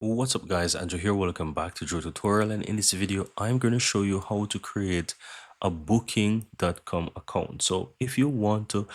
What's up guys, Andrew here. Welcome back to Joe Tutorial, and in this video I'm going to show you how to create a booking.com account. So if you want to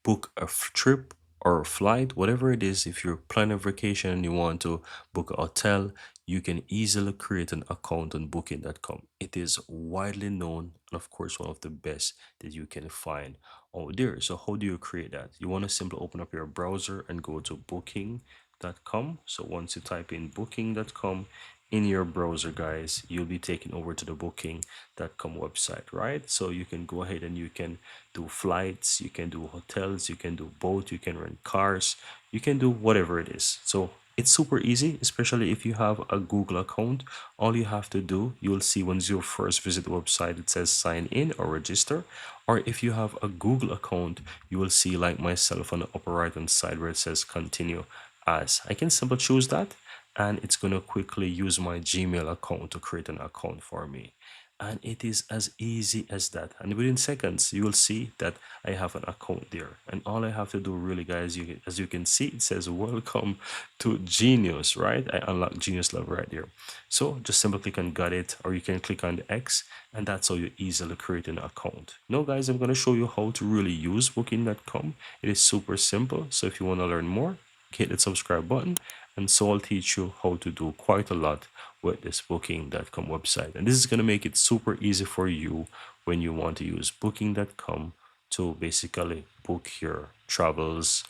book a trip or a flight, whatever it is, if you're planning a vacation and you want to book a hotel, you can easily create an account on booking.com. It is widely known and of course one of the best that you can find out there. So how do you create that? You want to simply open up your browser and go to booking.com. So once you type in booking.com in your browser, guys, you'll be taken over to the booking.com website, right? So you can go ahead and you can do flights, you can do hotels, you can do boat, you can rent cars, you can do whatever it is. So it's super easy, especially if you have a Google account. All you have to do, you'll see when you first visit the website, it says sign in or register. Or if you have a Google account, you will see, like myself, on the upper right hand side where it says continue as. I can simply choose that, and it's going to quickly use my Gmail account to create an account for me. And it is as easy as that, and within seconds you will see that I have an account there. And all I have to do really, guys, as you can see, it says welcome to Genius, right? I unlock Genius level right there. So just simply click on got it, or you can click on the X, and that's how you easily create an account. Now guys, I'm going to show you how to really use booking.com. It is super simple, so if you want to learn more, hit the subscribe button, and so I'll teach you how to do quite a lot with this booking.com website. And this is going to make it super easy for you when you want to use booking.com to basically book your travels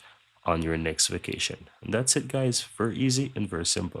on your next vacation. And that's it, guys. Very easy and very simple.